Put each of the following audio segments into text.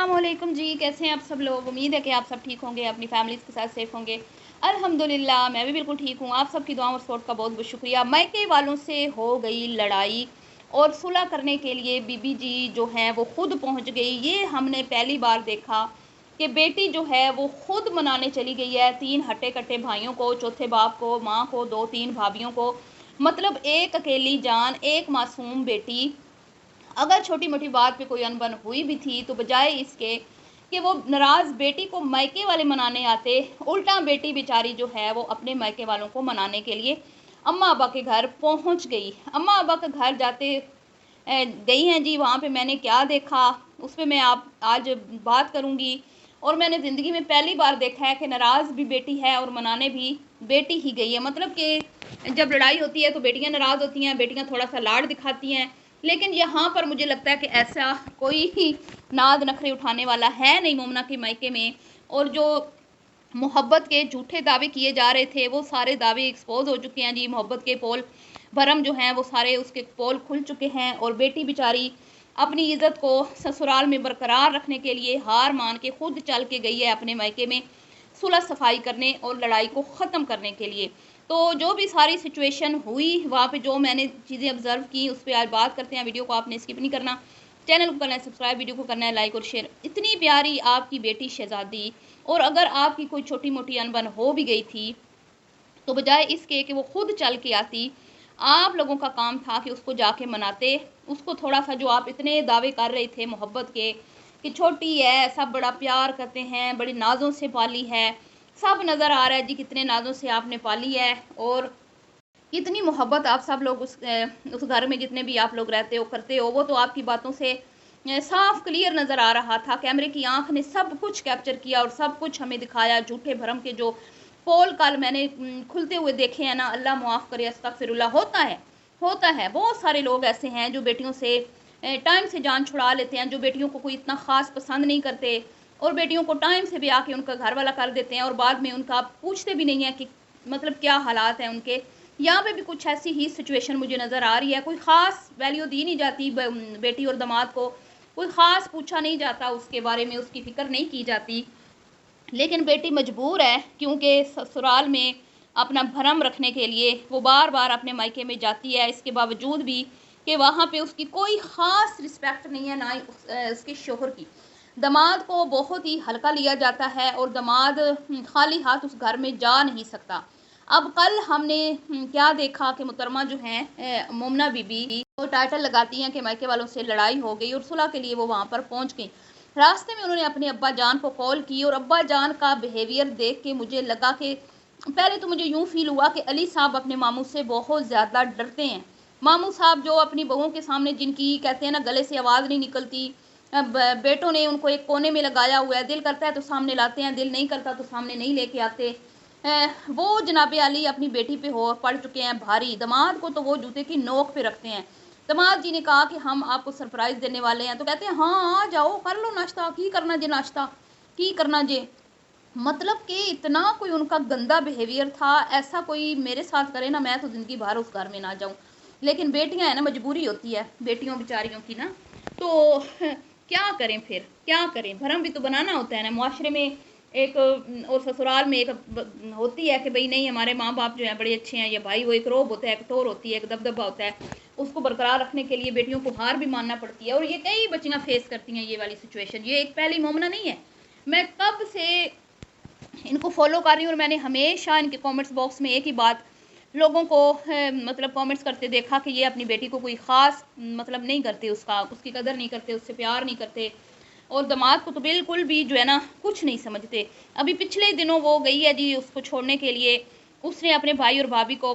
अस्सलामुअलैकुम जी, कैसे हैं आप सब लोग। उम्मीद है कि आप सब ठीक होंगे, अपनी फैमिलीज़ के साथ सेफ़ होंगे। अल्हम्दुलिल्लाह मैं भी बिल्कुल ठीक हूँ। आप सबकी दुआओं और सपोर्ट का बहुत बहुत शुक्रिया। मायके वालों से हो गई लड़ाई और सुलह करने के लिए बीबी जी जो हैं वो खुद पहुँच गई। ये हमने पहली बार देखा कि बेटी जो है वो खुद मनाने चली गई है 3 हट्टे-कट्टे भाइयों को, चौथे बाप को, माँ को, 2-3 भाभियों को। मतलब एक अकेली जान, एक मासूम बेटी। अगर छोटी-मोटी बात पे कोई अनबन हुई भी थी तो बजाय इसके कि वो नाराज़ बेटी को मायके वाले मनाने आते, उल्टा बेटी बेचारी जो है वो अपने मायके वालों को मनाने के लिए अम्मा अब्बा के घर पहुंच गई। अम्मा अब्बा के घर जाते गई हैं जी, वहाँ पे मैंने क्या देखा उस पे मैं आप आज बात करूँगी। और मैंने ज़िंदगी में पहली बार देखा है कि नाराज़ भी बेटी है और मनाने भी बेटी ही गई है। मतलब कि जब लड़ाई होती है तो बेटियाँ नाराज़ होती हैं, बेटियाँ थोड़ा-सा लाड दिखाती हैं, लेकिन यहाँ पर मुझे लगता है कि ऐसा कोई ही नाद नखरे उठाने वाला है नहीं मोमना के मायके में। और जो मोहब्बत के झूठे दावे किए जा रहे थे वो सारे दावे एक्सपोज हो चुके हैं जी। मोहब्बत के पोल भरम जो हैं वो सारे उसके पोल खुल चुके हैं और बेटी बेचारी अपनी इज्जत को ससुराल में बरकरार रखने के लिए हार मान के खुद चल के गई है अपने मायके में सुलह सफाई करने और लड़ाई को ख़त्म करने के लिए। तो जो भी सारी सिचुएशन हुई वहाँ पे जो मैंने चीज़ें ऑब्ज़र्व की उस पर आज बात करते हैं। वीडियो को आपने स्किप नहीं करना, चैनल को करना है सब्सक्राइब, वीडियो को करना है लाइक और शेयर। इतनी प्यारी आपकी बेटी शहज़ादी, और अगर आपकी कोई छोटी मोटी अनबन हो भी गई थी तो बजाय इसके कि वो खुद चल के आती, आप लोगों का काम था कि उसको जाके मनाते। उसको थोड़ा सा जो आप इतने दावे कर रहे थे मोहब्बत के कि छोटी है, सब बड़ा प्यार करते हैं, बड़ी नाज़ों से पाली है, सब नज़र आ रहा है जी कितने नाज़ों से आपने पाली है और कितनी मोहब्बत आप सब लोग उस घर में जितने भी आप लोग रहते हो करते हो। वो तो आपकी बातों से साफ क्लियर नज़र आ रहा था। कैमरे की आंख ने सब कुछ कैप्चर किया और सब कुछ हमें दिखाया। झूठे भरम के जो पोल कल मैंने खुलते हुए देखे हैं ना, अल्लाह मुआफ़ करे, अस्तगफिरुल्लाह। होता है बहुत सारे लोग ऐसे हैं जो बेटियों से टाइम से जान छुड़ा लेते हैं, जो बेटियों को कोई इतना ख़ास पसंद नहीं करते और बेटियों को टाइम से भी आके उनका घर वाला कर देते हैं और बाद में उनका पूछते भी नहीं है कि मतलब क्या हालात हैं उनके। यहाँ पे भी कुछ ऐसी ही सिचुएशन मुझे नज़र आ रही है। कोई ख़ास वैल्यू दी नहीं जाती बेटी और दामाद को, कोई ख़ास पूछा नहीं जाता उसके बारे में, उसकी फ़िक्र नहीं की जाती। लेकिन बेटी मजबूर है क्योंकि ससुराल में अपना भरम रखने के लिए वो बार बार अपने मायके में जाती है, इसके बावजूद भी कि वहाँ पे उसकी कोई ख़ास रिस्पेक्ट नहीं है, ना ही उसके शोहर की। दामाद को बहुत ही हल्का लिया जाता है और दामाद खाली हाथ उस घर में जा नहीं सकता। अब कल हमने क्या देखा कि मुहतरमा जो हैं मोमना बीबी वो टाइटल लगाती हैं कि मायके वालों से लड़ाई हो गई और सुलह के लिए वो वहाँ पर पहुँच गई। रास्ते में उन्होंने अपने अब्बा जान को कॉल की और अब्बा जान का बिहेवियर देख के मुझे लगा कि पहले तो मुझे यूँ फील हुआ कि अली साहब अपने मामू से बहुत ज़्यादा डरते हैं। मामू साहब जो अपनी बहुओं के सामने जिनकी कहते हैं ना गले से आवाज़ नहीं निकलती, अब बेटों ने उनको एक कोने में लगाया हुआ है, दिल करता है तो सामने लाते हैं, दिल नहीं करता तो सामने नहीं लेके आते। वो जनाब अली अपनी बेटी पे हो पड़ चुके हैं भारी। दामाद को तो वो जूते की नोक पे रखते हैं। दामाद जी ने कहा कि हम आपको सरप्राइज़ देने वाले हैं, तो कहते हैं हाँ आ जाओ कर लो नाश्ता, की करना जे नाश्ता की करना जे। मतलब कि इतना कोई उनका गंदा बिहेवियर था, ऐसा कोई मेरे साथ करे ना मैं तो ज़िंदगी भर उस घर में ना जाऊँ। लेकिन बेटियां हैं ना, मजबूरी होती है बेटियों बेचारियों की ना, तो क्या करें फिर क्या करें, भरम भी तो बनाना होता है ना मुआशरे में। एक और ससुराल में एक होती है कि भाई नहीं हमारे माँ बाप जो हैं बड़े अच्छे हैं, या भाई वो एक रोब होता है, एक टोर होती है, एक दबदबा होता है, उसको बरकरार रखने के लिए बेटियों को हार भी मानना पड़ती है। और ये कई बच्चियाँ फेस करती हैं ये वाली सिचुएशन। ये एक पहली मोमना नहीं है, मैं कब से इनको फॉलो कर रही हूँ और मैंने हमेशा इनके कमेंट्स बॉक्स में एक ही बात लोगों को मतलब कमेंट्स करते देखा कि ये अपनी बेटी को कोई ख़ास मतलब नहीं करते, उसकी कदर नहीं करते, उससे प्यार नहीं करते और दामाद को तो बिल्कुल भी जो है ना कुछ नहीं समझते। अभी पिछले दिनों वो गई है जी उसको छोड़ने के लिए, उसने अपने भाई और भाभी को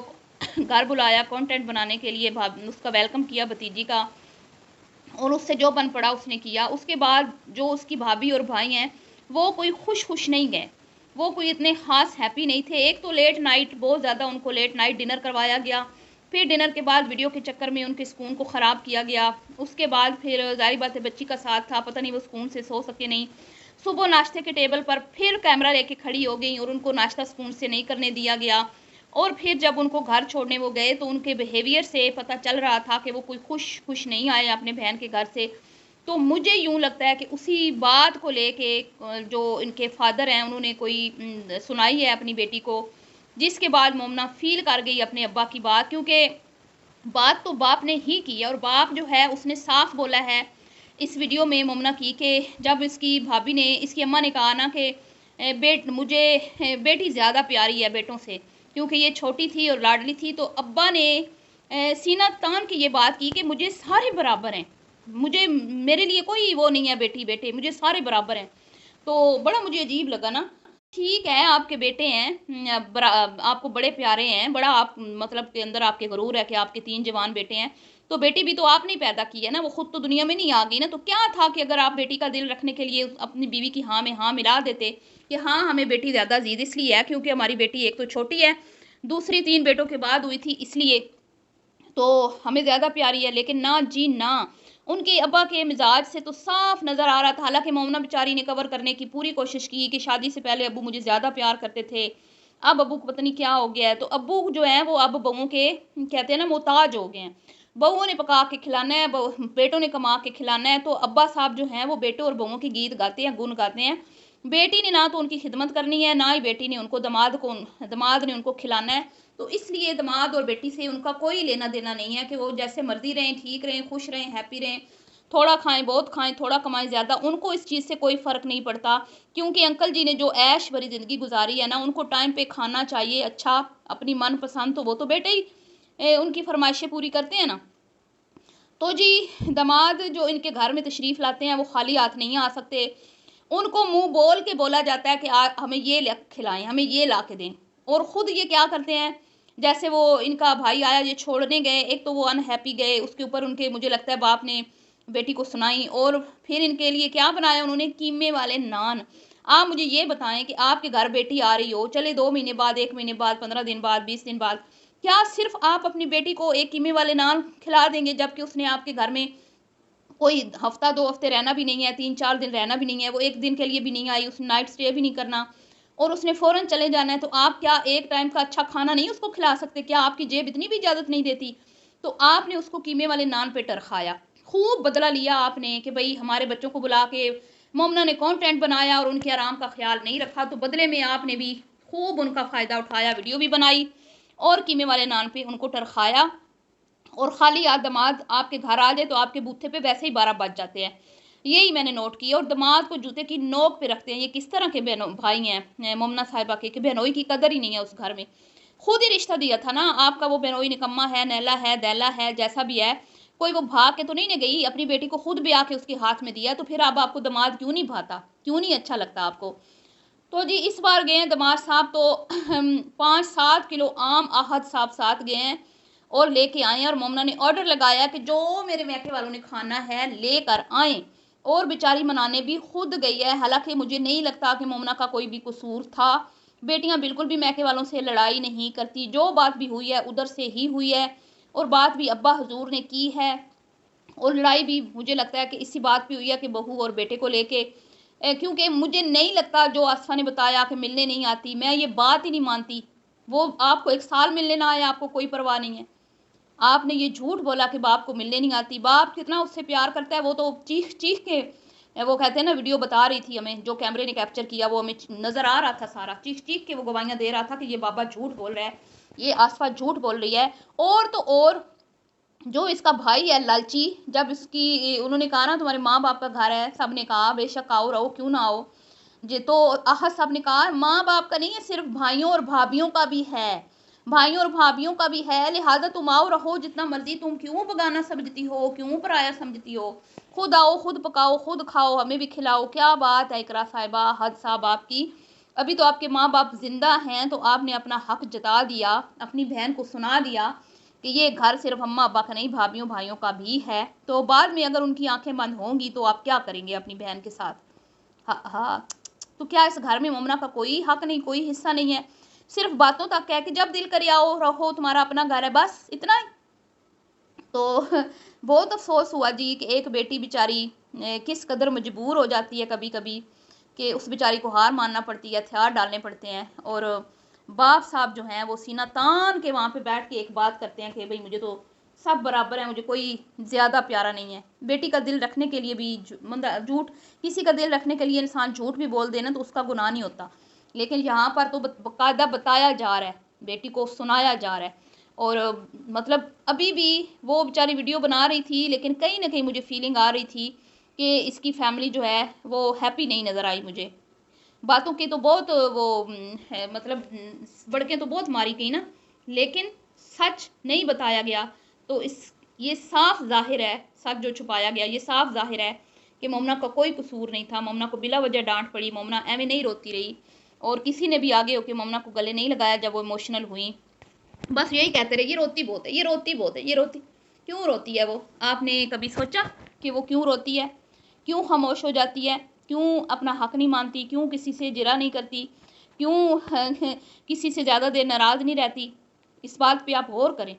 घर बुलाया कंटेंट बनाने के लिए, उसका वेलकम किया भतीजी का, और उससे जो बन पड़ा उसने किया। उसके बाद जो उसकी भाभी और भाई हैं वो कोई खुश नहीं गए, वो कोई इतने ख़ास हैप्पी नहीं थे। एक तो लेट नाइट बहुत ज़्यादा उनको लेट नाइट डिनर करवाया गया, फिर डिनर के बाद वीडियो के चक्कर में उनके सुकून को ख़राब किया गया। उसके बाद फिर ज़ाहिर बात है बच्ची का साथ था, पता नहीं वो सुकून से सो सके नहीं। सुबह नाश्ते के टेबल पर फिर कैमरा लेके खड़ी हो गई और उनको नाश्ता सुकून से नहीं करने दिया गया। और फिर जब उनको घर छोड़ने वो गए तो उनके बिहेवियर से पता चल रहा था कि वो कोई खुश नहीं आए अपने बहन के घर से। तो मुझे यूँ लगता है कि उसी बात को लेके जो इनके फादर हैं उन्होंने कोई सुनाई है अपनी बेटी को, जिसके बाद मोमना फ़ील कर गई अपने अब्बा की बात, क्योंकि बात तो बाप ने ही की है और बाप जो है उसने साफ बोला है इस वीडियो में मोमना की कि जब इसकी भाभी ने, इसकी अम्मा ने कहा ना कि मुझे बेटी ज़्यादा प्यारी है बेटों से, क्योंकि ये छोटी थी और लाडली थी, तो अब्बा ने सीना तान के ये बात की कि मुझे सारे बराबर हैं, मुझे, मेरे लिए कोई वो नहीं है बेटी बेटे, मुझे सारे बराबर हैं। तो बड़ा मुझे अजीब लगा ना। ठीक है आपके बेटे हैं, आपको बड़े प्यारे हैं, बड़ा आप मतलब के अंदर आपके गुरूर है कि आपके 3 जवान बेटे हैं, तो बेटी भी तो आपने ही पैदा की है ना, वो खुद तो दुनिया में नहीं आ गई ना, तो क्या था कि अगर आप बेटी का दिल रखने के लिए अपनी बीवी की हाँ में हाँ मिला देते कि हाँ हमें बेटी ज़्यादा अजीज इसलिए है क्योंकि हमारी बेटी एक तो छोटी है, दूसरी 3 बेटों के बाद हुई थी इसलिए तो हमें ज़्यादा प्यारी है, लेकिन ना जी ना, उनके अब्बा के मिजाज से तो साफ नज़र आ रहा था। हालांकि मोमना बेचारी ने कवर करने की पूरी कोशिश की कि शादी से पहले अब्बू मुझे ज़्यादा प्यार करते थे, अब अब्बू को पता नहीं क्या हो गया है, तो अब्बू जो है वो अब बहुओं के कहते हैं ना मोहताज हो गए हैं, बहुओं ने पका के खिलाना है, बेटों ने कमा के खिलाना है, तो अब्बा साहब जो हैं वो बेटों और बहुओं के गीत गाते हैं, गुन गाते हैं। बेटी ने ना तो उनकी खिदमत करनी है, ना ही बेटी ने उनको दामाद ने उनको खिलाना है, तो इसलिए दामाद और बेटी से उनका कोई लेना देना नहीं है कि वो जैसे मर्जी रहें, ठीक रहें, खुश रहें, हैप्पी रहें, थोड़ा खाएं बहुत खाएं, थोड़ा कमाएं ज़्यादा, उनको इस चीज़ से कोई फ़र्क नहीं पड़ता, क्योंकि अंकल जी ने जो ऐश भरी ज़िंदगी गुजारी है ना, उनको टाइम पे खाना चाहिए अच्छा, अपनी मनपसंद, तो वो तो बेटे ही उनकी फरमाइशें पूरी करते हैं ना। तो जी दामाद जो इनके घर में तशरीफ़ लाते हैं वो खाली हाथ नहीं आ सकते, उनको मुंह बोल के बोला जाता है कि हमें ये खिलाएं, हमें ये ला के दें, और ख़ुद ये क्या करते हैं, जैसे वो इनका भाई आया ये छोड़ने गए, एक तो वो अनहैप्पी गए, उसके ऊपर उनके मुझे लगता है बाप ने बेटी को सुनाई, और फिर इनके लिए क्या बनाया उन्होंने, कीमे वाले नान। आप मुझे ये बताएं कि आपके घर बेटी आ रही हो, चले 2 महीने बाद, 1 महीने बाद, 15 दिन बाद, 20 दिन बाद, क्या सिर्फ आप अपनी बेटी को एक कीमे वाले नान खिला देंगे, जबकि उसने आपके घर में कोई हफ्ता 2 हफ्ते रहना भी नहीं है, 3-4 दिन रहना भी नहीं है, वो 1 दिन के लिए भी नहीं आई, उसने नाइट स्टे भी नहीं करना और उसने फ़ौरन चले जाना है, तो आप क्या एक टाइम का अच्छा खाना नहीं उसको खिला सकते? क्या आपकी जेब इतनी भी इजाज़त नहीं देती? तो आपने उसको कीमे वाले नान पे टरखाया, खूब बदला लिया आपने कि भई हमारे बच्चों को बुला के मोमना ने कंटेंट बनाया और उनके आराम का ख्याल नहीं रखा, तो बदले में आपने भी खूब उनका फ़ायदा उठाया, वीडियो भी बनाई और कीमे वाले नान पे उनको टरखाया, और खाली हाथ दामाद आपके घर आ जाए तो आपके बूथे पे वैसे ही 12 बज जाते हैं। यही मैंने नोट किया, और दामाद को जूते की नोक पे रखते हैं। ये किस तरह के बहनों भाई हैं मोमना साहिबा के, कि बहनोई की कदर ही नहीं है उस घर में। खुद ही रिश्ता दिया था ना, आपका वो बहनोई निकम्मा है, नैला है, दैला है, जैसा भी है, कोई वो भाग के तो नहीं न गई, अपनी बेटी को खुद ब्याह के उसके हाथ में दिया, तो फिर अब आपको दामाद क्यों नहीं भाता, क्यों नहीं अच्छा लगता आपको? तो जी इस बार गए हैं दामाद साहब, तो 5-7 किलो आम आहद साहब साथ गए हैं और लेके आए हैं, और मोमना ने ऑर्डर लगाया कि जो मेरे मैके वालों ने खाना है लेकर आएँ, और बेचारी मनाने भी खुद गई है। हालांकि मुझे नहीं लगता कि मोमना का कोई भी कसूर था, बेटियां बिल्कुल भी मैके वालों से लड़ाई नहीं करती, जो बात भी हुई है उधर से ही हुई है, और बात भी अब्बा हुजूर ने की है, और लड़ाई भी मुझे लगता है कि इसी बात पे हुई है कि बहू और बेटे को लेके, क्योंकि मुझे नहीं लगता जो आसफा ने बताया कि मिलने नहीं आती, मैं ये बात ही नहीं मानती। वो आपको 1 साल मिलने ना आए, आपको कोई परवाह नहीं है। आपने ये झूठ बोला कि बाप को मिलने नहीं आती, बाप कितना उससे प्यार करता है, वो तो चीख चीख के वो कहते हैं ना, वीडियो बता रही थी हमें, जो कैमरे ने कैप्चर किया वो हमें नज़र आ रहा था, सारा चीख चीख के वो गवाहियाँ दे रहा था कि ये बाबा झूठ बोल रहा है, ये आसफा झूठ बोल रही है। और तो और जो इसका भाई है लालची, जब इसकी उन्होंने कहा ना तुम्हारे माँ बाप का घर है, सब ने कहा बेशक आओ रहो, क्यों ना आओ जी, तो आहद साहब ने कहा माँ बाप का नहीं है, सिर्फ भाइयों और भाभीियों का भी है, भाइयों और भाभीियों का भी है, लिहाजा तुम आओ रहो जितना मर्जी, तुम क्यों बगाना समझती हो, क्यों पराया समझती हो, खुद आओ, खुद पकाओ, खुद खाओ, हमें भी खिलाओ। क्या बात है इकरा साहिबा, हद साहब आपकी, अभी तो आपके माँ बाप जिंदा हैं, तो आपने अपना हक जता दिया, अपनी बहन को सुना दिया कि ये घर सिर्फ अम्मा अब्बा का नहीं, भाभीियों भाइयों का भी है, तो बाद में अगर उनकी आंखें बंद होंगी तो आप क्या करेंगे अपनी बहन के साथ? हाँ हाँ, तो क्या इस घर में मोमना का कोई हक नहीं, कोई हिस्सा नहीं है, सिर्फ बातों तक है कि जब दिल करे आओ रहो, तुम्हारा अपना घर है, बस इतना ही। तो बहुत अफसोस हुआ जी कि एक बेटी बेचारी किस कदर मजबूर हो जाती है कभी कभी, कि उस बेचारी को हार मानना पड़ती है, हथियार डालने पड़ते हैं, और बाप साहब जो हैं वो सीना तान के वहाँ पे बैठ के एक बात करते हैं कि भाई मुझे तो सब बराबर है, मुझे कोई ज़्यादा प्यारा नहीं है। बेटी का दिल रखने के लिए भी झूठ, किसी का दिल रखने के लिए इंसान झूठ भी बोल देना तो उसका गुनाह नहीं होता, लेकिन यहाँ पर तो बाकायदा बताया जा रहा है, बेटी को सुनाया जा रहा है। और मतलब अभी भी वो बेचारी वीडियो बना रही थी, लेकिन कहीं ना कहीं मुझे फीलिंग आ रही थी कि इसकी फैमिली जो है वो हैप्पी नहीं नज़र आई मुझे। बातों की तो बहुत वो है, मतलब बड़कें तो बहुत मारी गई ना, लेकिन सच नहीं बताया गया। तो इस ये साफ जाहिर है, सच जो छुपाया गया ये साफ जाहिर है कि मोमना का कोई कसूर नहीं था। मोमना को बिला वजह डांट पड़ी, मोमना एवं नहीं रोती रही, और किसी ने भी आगे होकर मोमना को गले नहीं लगाया जब वो इमोशनल हुई। बस यही कहते रहे ये रोती बहुत है, ये रोती बहुत है, ये रोती। क्यों रोती है वो? आपने कभी सोचा कि वो क्यों रोती है, क्यों खामोश हो जाती है, क्यों अपना हक नहीं मानती, क्यों किसी से जिरा नहीं करती, क्यों किसी से ज़्यादा देर नाराज़ नहीं रहती? इस बात पे आप गौर करें।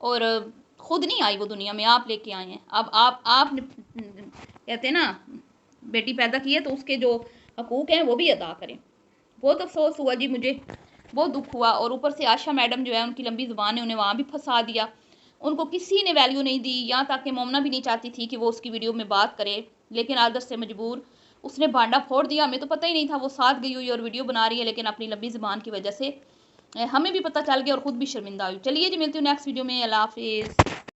और खुद नहीं आई वो दुनिया में, आप लेके आए हैं। अब आप कहते हैं ना, बेटी पैदा की है तो उसके जो हकूक़ हैं वो भी अदा करें। बहुत अफसोस हुआ जी, मुझे बहुत दुख हुआ। और ऊपर से आशा मैडम जो है, उनकी लंबी ज़ुबान है, उन्हें वहाँ भी फंसा दिया। उनको किसी ने वैल्यू नहीं दी, यहाँ तक कि मोमना भी नहीं चाहती थी कि वो उसकी वीडियो में बात करे, लेकिन आदत से मजबूर उसने भांडा फोड़ दिया। हमें तो पता ही नहीं था वो साथ गई हुई और वीडियो बना रही है, लेकिन अपनी लंबी ज़ुबान की वजह से हमें भी पता चल गया और ख़ुद भी शर्मिंदा हुई। चलिए जी, मिलती हूँ नेक्स्ट वीडियो में। अल्लाह हाफिज़।